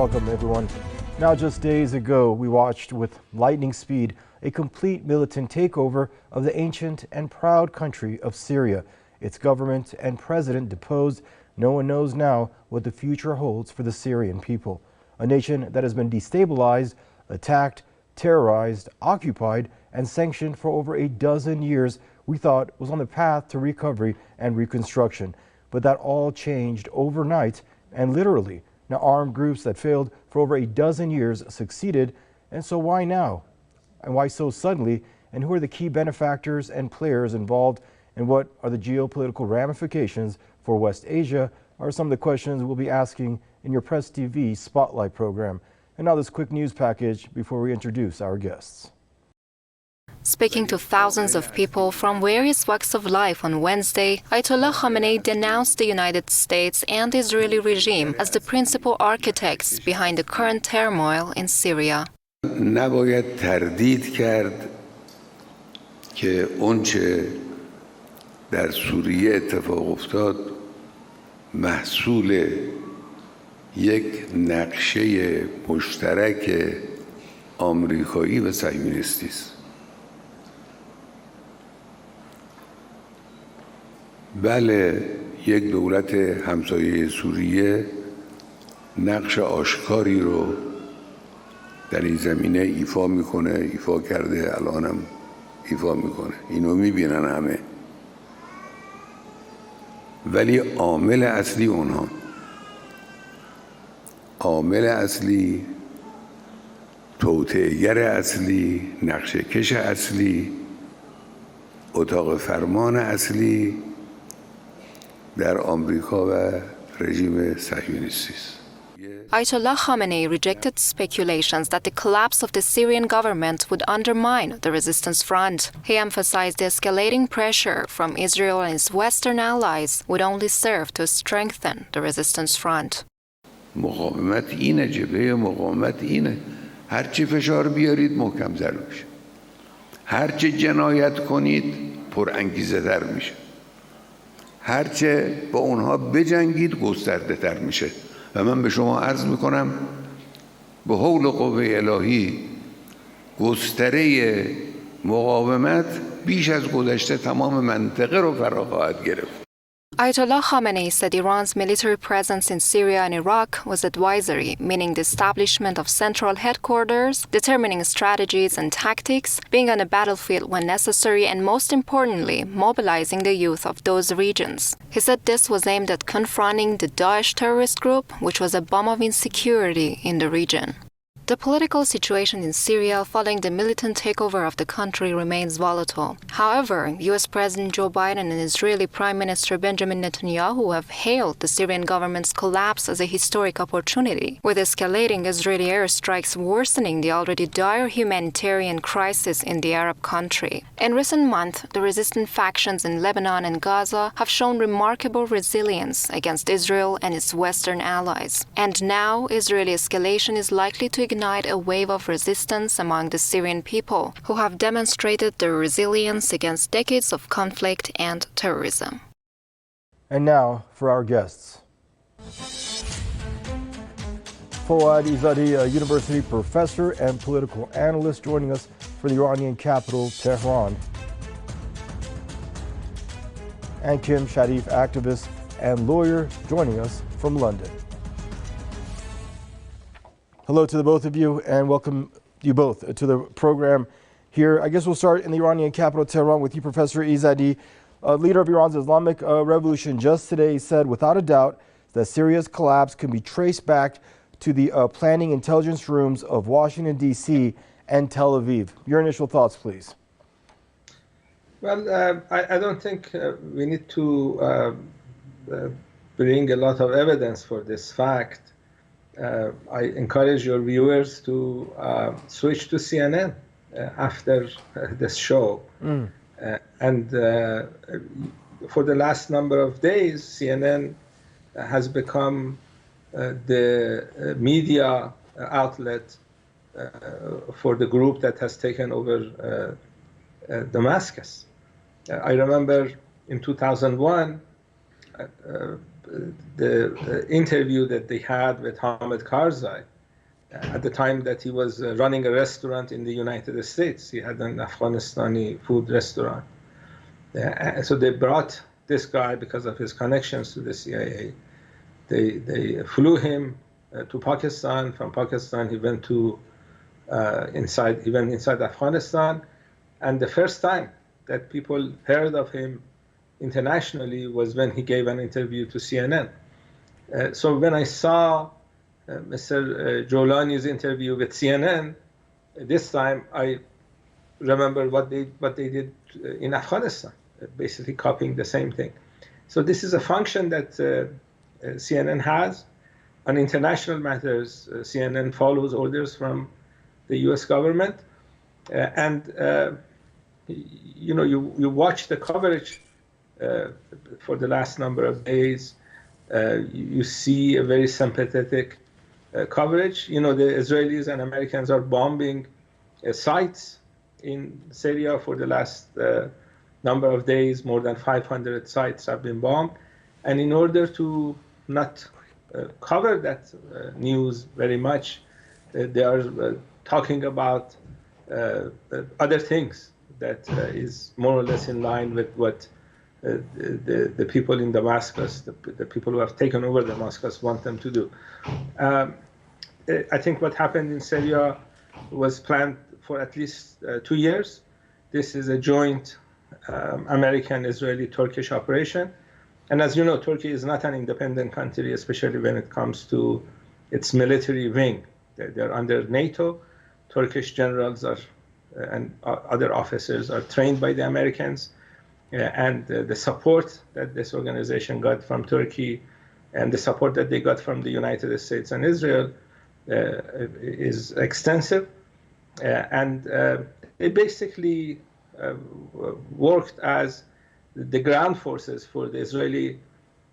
Welcome, everyone. Now, just days ago, we watched with lightning speed a complete militant takeover of the ancient and proud country of Syria. Its government and president deposed. No one knows now what the future holds for the Syrian people. A nation that has been destabilized, attacked, terrorized, occupied, and sanctioned for over a dozen years, we thought was on the path to recovery and reconstruction. But that all changed overnight and literally. Now, armed groups that failed for over a dozen years succeeded. And so why now? And why so suddenly? And who are the key benefactors and players involved? And what are the geopolitical ramifications for West Asia? Are some of the questions we'll be asking in your Press TV Spotlight program. And now this quick news package before we introduce our guests. Speaking to thousands of people from various walks of life on Wednesday, Ayatollah Khamenei denounced the United States and the Israeli regime as the principal architects behind the current turmoil in Syria. نباید تردید کرد که اونچه در سوریه اتفاق افتاد محصول یک نقشه مشترک آمریکایی و صهیونیستی است. بله، یک دولت همسایه سوریه نقش آشکاری رو در این زمینه ایفا کرده، الانم ایفا میکنه. اینو میبینن همه. ولی عامل اصلی اونها، عامل اصلی، توطئه‌گر اصلی، نقشه کش اصلی، اتاق فرمان اصلی در آمریکا و رژیم صهیونیستی است. Ayatollah Khamenei rejected speculations that the collapse of the Syrian government would undermine the resistance front. He emphasized the escalating pressure from Israel and its Western allies would only serve to strengthen the resistance front. مقاومت اینه، جبهه مقاومت اینه. هر چی فشار بیارید محکم تر میشه. هر چی جنایت کنید پر انگیزه تر میشه. هر چه با اونها بجنگید گسترده تر میشه. و من به شما عرض میکنم به حول و قوه الهی گستره مقاومت بیش از گذشته تمام منطقه رو فرا خواهد گرفت. Ayatollah Khamenei said Iran's military presence in Syria and Iraq was advisory, meaning the establishment of central headquarters, determining strategies and tactics, being on the battlefield when necessary, and most importantly, mobilizing the youth of those regions. He said this was aimed at confronting the Daesh terrorist group, which was a bomb of insecurity in the region. The political situation in Syria following the militant takeover of the country remains volatile. However, U.S. President Joe Biden and Israeli Prime Minister Benjamin Netanyahu have hailed the Syrian government's collapse as a historic opportunity, with escalating Israeli airstrikes worsening the already dire humanitarian crisis in the Arab country. In recent months, the resistant factions in Lebanon and Gaza have shown remarkable resilience against Israel and its Western allies. And now, Israeli escalation is likely to ignite a wave of resistance among the Syrian people, who have demonstrated their resilience against decades of conflict and terrorism. And now for our guests. Fouad Izzadi, a university professor and political analyst, joining us for the Iranian capital, Tehran. And Kim Sharif, activist and lawyer, joining us from London. Hello to the both of you, and welcome you both to the program here. I guess we'll start in the Iranian capital, Tehran, with you, Professor Izzadi. Leader of Iran's Islamic Revolution just today said, without a doubt, that Syria's collapse can be traced back to the planning intelligence rooms of Washington, D.C. and Tel Aviv. Your initial thoughts, please. Well, I don't think we need to bring a lot of evidence for this fact. I encourage your viewers to switch to CNN after this show. And for the last number of days, CNN has become the media outlet for the group that has taken over Damascus. I remember in 2001, the interview that they had with Hamid Karzai, at the time that he was running a restaurant in the United States. He had an Afghanistani food restaurant. So they brought this guy because of his connections to the CIA. They flew him to Pakistan. From Pakistan, he went to inside Afghanistan. And the first time that people heard of him internationally was when he gave an interview to CNN. So when I saw Mr. Jolani's interview with CNN, this time I remember what they did in Afghanistan, basically copying the same thing. So this is a function that CNN has. On international matters, CNN follows orders from the U.S. government, you watch the coverage for the last number of days. You see a very sympathetic coverage. The Israelis and Americans are bombing sites in Syria for the last number of days. More than 500 sites have been bombed. And in order to not cover that news very much, they are talking about other things that is more or less in line with what the people in Damascus, the people who have taken over Damascus, want them to do. I think what happened in Syria was planned for at least 2 years. This is a joint American, Israeli, Turkish operation. And as you know, Turkey is not an independent country, especially when it comes to its military wing. They're under NATO. Turkish generals and other officers are trained by the Americans. And the support that this organization got from Turkey and the support that they got from the United States and Israel is extensive. And they basically worked as the ground forces for the Israeli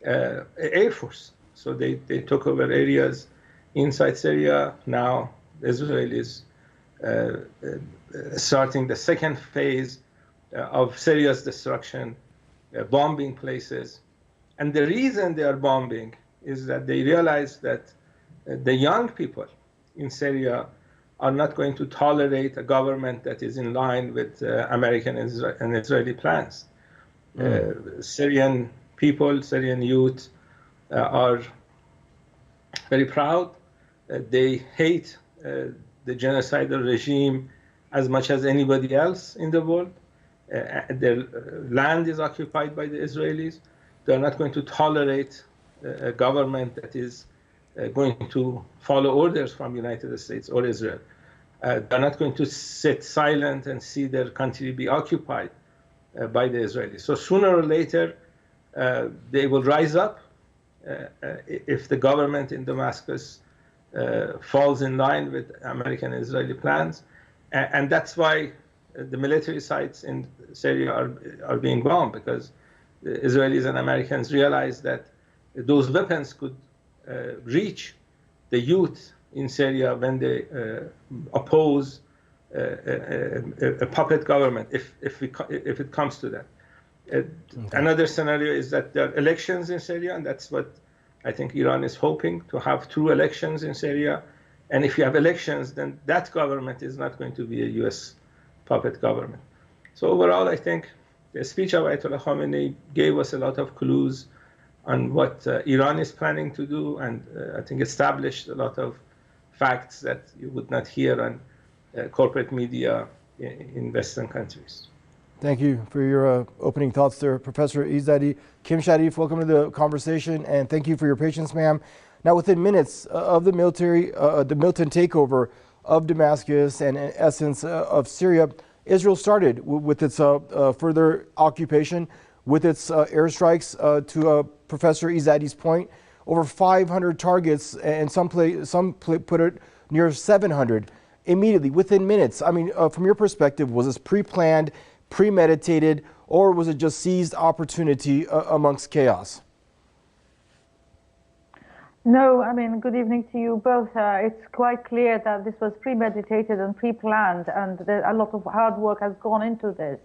Air Force. So they took over areas inside Syria. Now the Israelis starting the second phase of Syria's destruction, bombing places. And the reason they are bombing is that they realize that the young people in Syria are not going to tolerate a government that is in line with American and Israeli plans. Syrian people, Syrian youth are very proud. They hate the genocidal regime as much as anybody else in the world. Their land is occupied by the Israelis. They're not going to tolerate a government that is going to follow orders from the United States or Israel. They're not going to sit silent and see their country be occupied by the Israelis. So sooner or later, they will rise up if the government in Damascus falls in line with American and Israeli plans. And that's why the military sites in Syria are being bombed, because the Israelis and Americans realize that those weapons could reach the youth in Syria when they oppose a puppet government, if it comes to that. Okay. Another scenario is that there are elections in Syria, and that's what I think Iran is hoping, to have true elections in Syria. And if you have elections, then that government is not going to be a U.S. puppet government. So overall, I think the speech of Ayatollah Khamenei gave us a lot of clues on what Iran is planning to do, and I think established a lot of facts that you would not hear on corporate media in Western countries. Thank you for your opening thoughts there, Professor Izzadi. Kim Sharif, welcome to the conversation, and thank you for your patience, ma'am. Now, within minutes of the militant takeover of Damascus and, in essence, of Syria, Israel started with its further occupation, with its airstrikes. To Professor Izzadi's point, over 500 targets, and some put it near 700 immediately, within minutes. I mean, from your perspective, was this pre-planned, premeditated, or was it just seized opportunity amongst chaos? No, I mean, good evening to you both. It's quite clear that this was premeditated and pre-planned, and a lot of hard work has gone into this.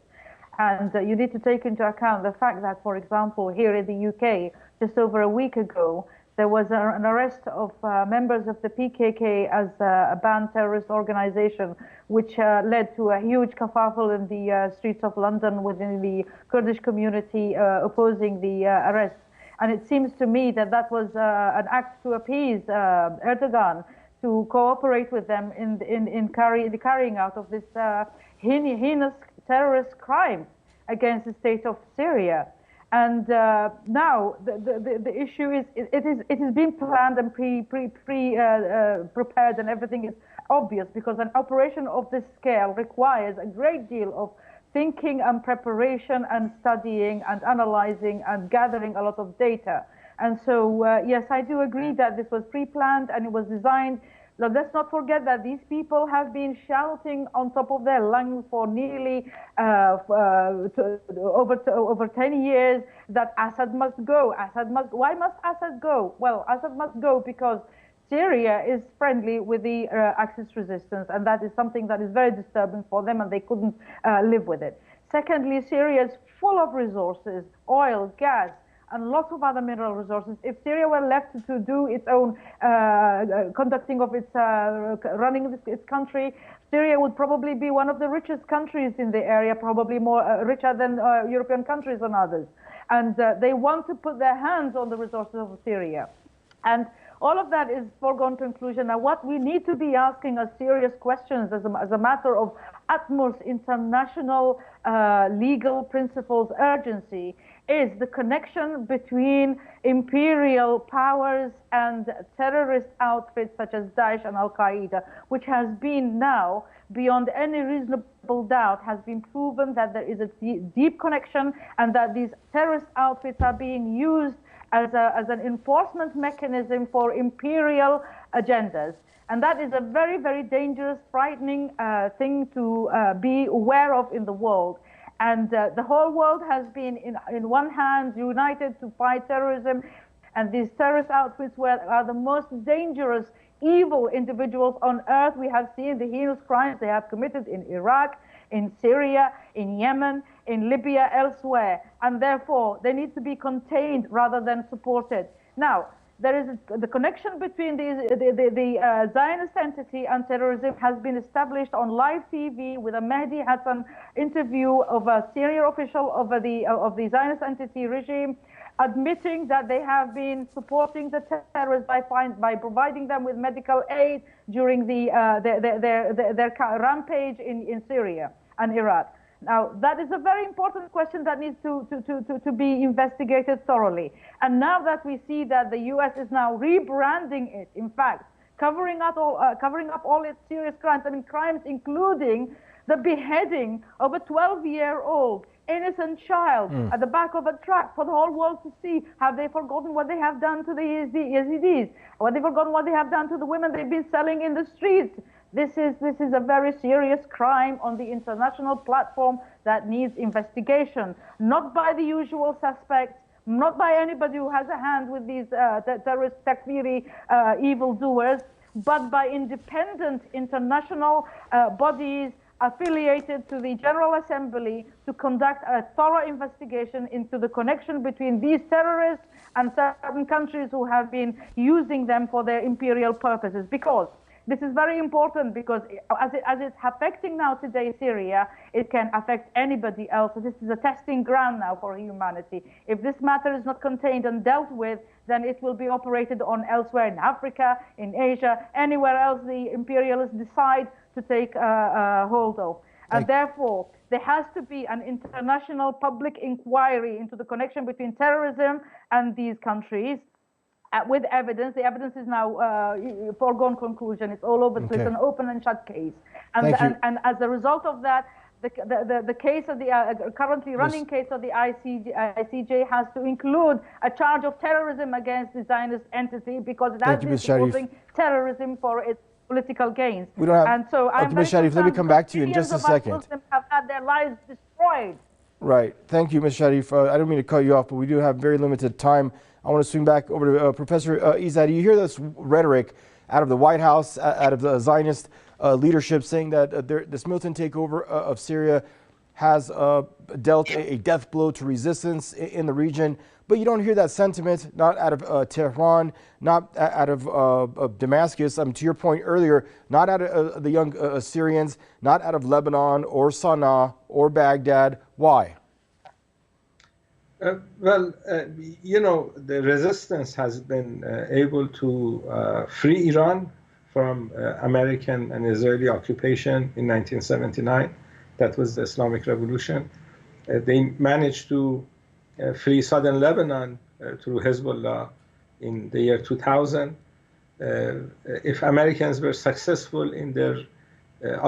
And you need to take into account the fact that, for example, here in the UK, just over a week ago, There was an arrest of members of the PKK as a banned terrorist organization, which led to a huge kerfuffle in the streets of London within the Kurdish community opposing the arrest. And it seems to me that that was an act to appease Erdogan, to cooperate with them in the carrying out of this heinous terrorist crime against the state of Syria. And now the issue is it is being planned and prepared, and everything is obvious, because an operation of this scale requires a great deal of thinking and preparation and studying and analyzing and gathering a lot of data. And so, yes, I do agree that this was pre-planned and it was designed. Now, let's not forget that these people have been shouting on top of their lungs for nearly over 10 years that Assad must go. Why must Assad go? Well, Assad must go because Syria is friendly with the Axis resistance, and that is something that is very disturbing for them, and they couldn't live with it. Secondly, Syria is full of resources, oil, gas, and lots of other mineral resources. If Syria were left to do its own conducting of its running its country, Syria would probably be one of the richest countries in the area, probably more richer than European countries and others. And they want to put their hands on the resources of Syria. And all of that is foregone conclusion. Now, what we need to be asking are serious questions as a matter of utmost international legal principles urgency is the connection between imperial powers and terrorist outfits such as Daesh and Al-Qaeda, which has been now, beyond any reasonable doubt, has been proven that there is a deep connection, and that these terrorist outfits are being used as an enforcement mechanism for imperial agendas. And that is a very, very dangerous, frightening thing to be aware of in the world. And the whole world has been, in one hand, united to fight terrorism. And these terrorist outfits are the most dangerous, evil individuals on earth. We have seen the heinous crimes they have committed in Iraq, in Syria, in Yemen, in Libya, elsewhere. And therefore, they need to be contained rather than supported. Now, there is the connection between the Zionist entity and terrorism has been established on live TV with a Mehdi Hassan interview of a senior official of the Zionist entity regime, admitting that they have been supporting the terrorists by providing them with medical aid during their rampage in Syria and Iraq. Now, that is a very important question that needs to be investigated thoroughly. And now that we see that the U.S. is now rebranding it, in fact, covering up all its serious crimes, I mean, crimes including the beheading of a 12-year-old innocent child at the back of a truck for the whole world to see. Have they forgotten what they have done to the Yazidis? Have they forgotten what they have done to the women they've been selling in the streets? This is a very serious crime on the international platform that needs investigation, not by the usual suspects, not by anybody who has a hand with these terrorist takfiri evildoers, but by independent international bodies affiliated to the General Assembly to conduct a thorough investigation into the connection between these terrorists and certain countries who have been using them for their imperial purposes. Because this is very important, because as it's affecting now today Syria, it can affect anybody else. So this is a testing ground now for humanity. If this matter is not contained and dealt with, then it will be operated on elsewhere in Africa, in Asia, anywhere else the imperialists decide to take hold of. And therefore, there has to be an international public inquiry into the connection between terrorism and these countries. With evidence. The evidence is now foregone conclusion. It's all over. So it's an open and shut case. And as a result of that, the case of the currently running case of the ICJ has to include a charge of terrorism against the Zionist entity, because it has been supporting terrorism for its political gains. We don't have, and so I'm Ms. Sharif, let me come back to you in just a second. Muslims have had their lives destroyed. Right. Thank you, Ms. Sharif. I don't mean to cut you off, but we do have very limited time. I want to swing back over to Professor Izadi. You hear this rhetoric out of the White House, out of the Zionist leadership, saying that this militant takeover of Syria has dealt a death blow to resistance in the region. But you don't hear that sentiment, not out of Tehran, not out of Damascus. To your point earlier, not out of the young Syrians, not out of Lebanon or Sana'a or Baghdad. Why? The resistance has been able to free Iran from American and Israeli occupation in 1979. That was the Islamic Revolution. They managed to free southern Lebanon through Hezbollah in the year 2000. If Americans were successful in their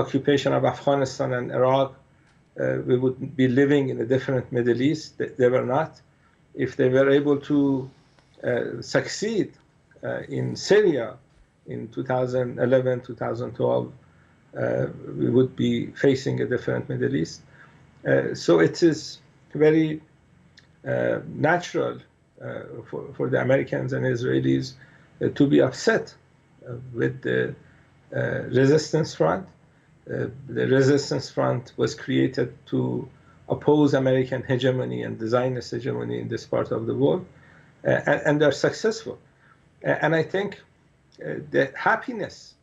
occupation of Afghanistan and Iraq, we would be living in a different Middle East. They were not. If they were able to succeed in Syria in 2011, 2012, we would be facing a different Middle East. So it is very natural for the Americans and Israelis to be upset with the resistance front. The resistance front was created to oppose American hegemony and Zionist hegemony in this part of the world, and they're successful. And I think the happiness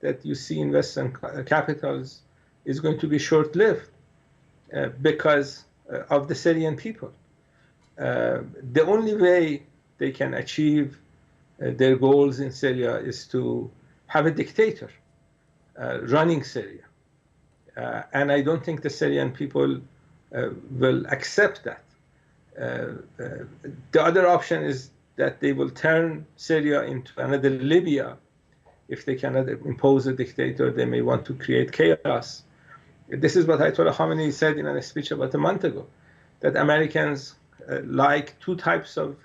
that you see in Western capitals is going to be short-lived because of the Syrian people. The only way they can achieve their goals in Syria is to have a dictator running Syria. And I don't think the Syrian people will accept that. The other option is that they will turn Syria into another Libya. If they cannot impose a dictator, they may want to create chaos. This is what Ayatollah Khamenei said in a speech about a month ago, that Americans like two types of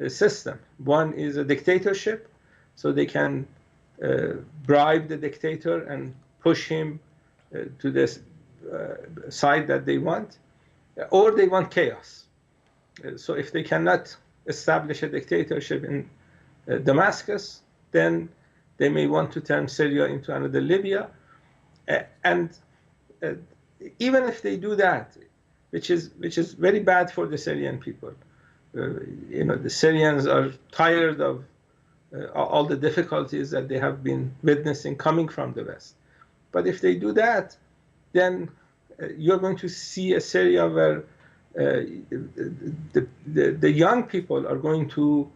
system. One is a dictatorship, so they can bribe the dictator and push him to this side that they want, or they want chaos. So if they cannot establish a dictatorship in Damascus, then they may want to turn Syria into another Libya. And even if they do that, which is very bad for the Syrian people, the Syrians are tired of all the difficulties that they have been witnessing coming from the West. But if they do that, then you're going to see a Syria where the young people are going to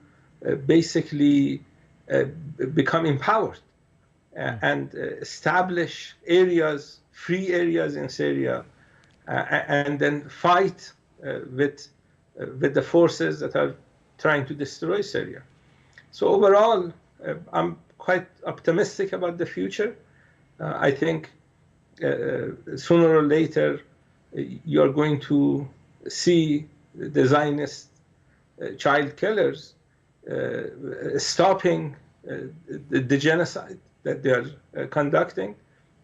basically become empowered and establish areas, free areas in Syria, and then fight with the forces that are trying to destroy Syria. So overall, I'm quite optimistic about the future. I think sooner or later, you're going to see the Zionist child killers stopping the genocide that they are conducting.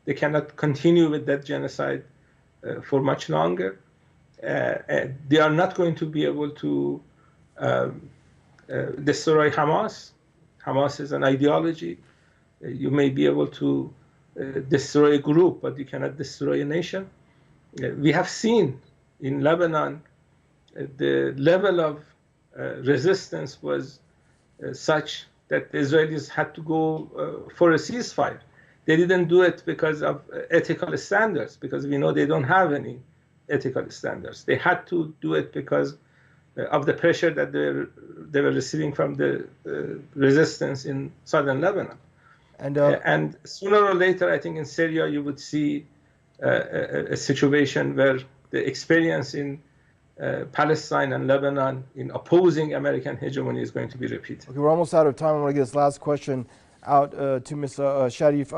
They cannot continue with that genocide for much longer. They are not going to be able to destroy Hamas. Hamas is an ideology. You may be able to destroy a group, but you cannot destroy a nation. We have seen in Lebanon the level of resistance was such that the Israelis had to go for a ceasefire. They didn't do it because of ethical standards, because we know they don't have any ethical standards. They had to do it because of the pressure that they were receiving from the resistance in southern Lebanon. And sooner or later, I think in Syria, you would see a situation where the experience in Palestine and Lebanon in opposing American hegemony is going to be repeated. Okay, we're almost out of time. I want to get this last question out to Ms. Sharif.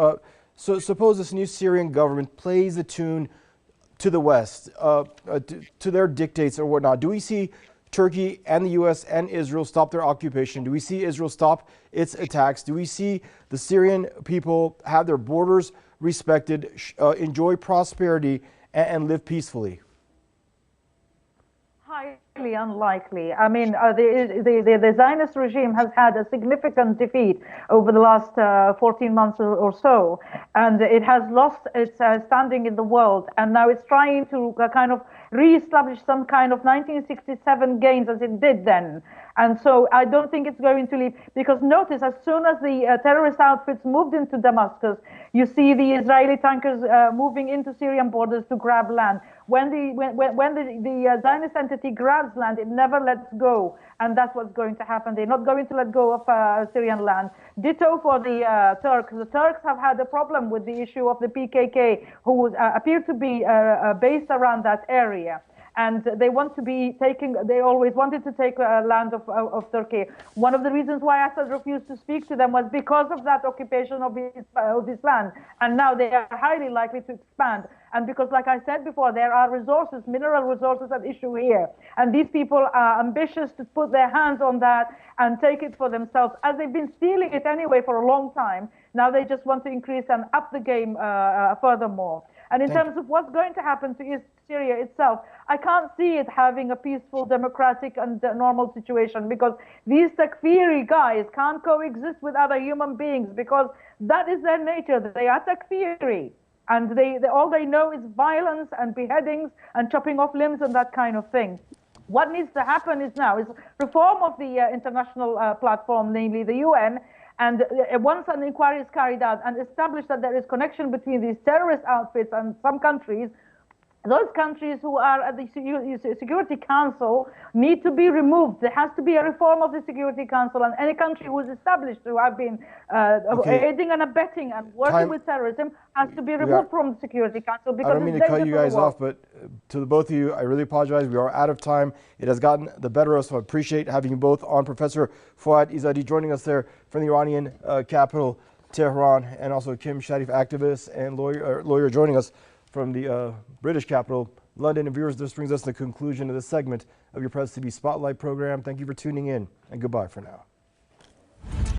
So suppose this new Syrian government plays the tune to the West, to their dictates or whatnot. Do we see Turkey and the U.S. and Israel stop their occupation? Do we see Israel stop its attacks? Do we see the Syrian people have their borders respected, enjoy prosperity, and live peacefully? highly unlikely. I mean, the Zionist regime has had a significant defeat over the last 14 months or so, and it has lost its standing in the world, and now it's trying to kind of re-establish some kind of 1967 gains as it did then. And so I don't think it's going to leave, because notice, as soon as the terrorist outfits moved into Damascus, you see the Israeli tankers moving into Syrian borders to grab land. When the Zionist entity grabs land, it never lets go, and that's what's going to happen. They're not going to let go of Syrian land. Ditto for the Turks. The Turks have had a problem with the issue of the PKK, who appear to be based around that area. And they want to be taking, they always wanted to take land of Turkey. One of the reasons why Assad refused to speak to them was because of that occupation of his land. And now they are highly likely to expand. And because, like I said before, there are resources, mineral resources at issue here. And these people are ambitious to put their hands on that and take it for themselves, as they've been stealing it anyway for a long time. Now they just want to increase and up the game furthermore. And in terms of what's going to happen to Syria itself, I can't see it having a peaceful, democratic, and normal situation, because these takfiri guys can't coexist with other human beings, because that is their nature. They are takfiri, and all they know is violence and beheadings and chopping off limbs and that kind of thing. What needs to happen is reform of the international platform, namely the UN. And once an inquiry is carried out and established that there is connection between these terrorist outfits and some countries, those countries who are at the Security Council need to be removed. There has to be a reform of the Security Council, and any country who is established to have been aiding and abetting and working with terrorism has to be removed from the Security Council. Because I don't mean to cut you guys off, but to the both of you, I really apologize. We are out of time. It has gotten the better of us, so I appreciate having you both on. Professor Fouad Izzadi joining us there from the Iranian capital, Tehran, and also Kim Sharif, activist and lawyer joining us from the British capital, London. And viewers, this brings us to the conclusion of this segment of your Press TV Spotlight program. Thank you for tuning in, and goodbye for now.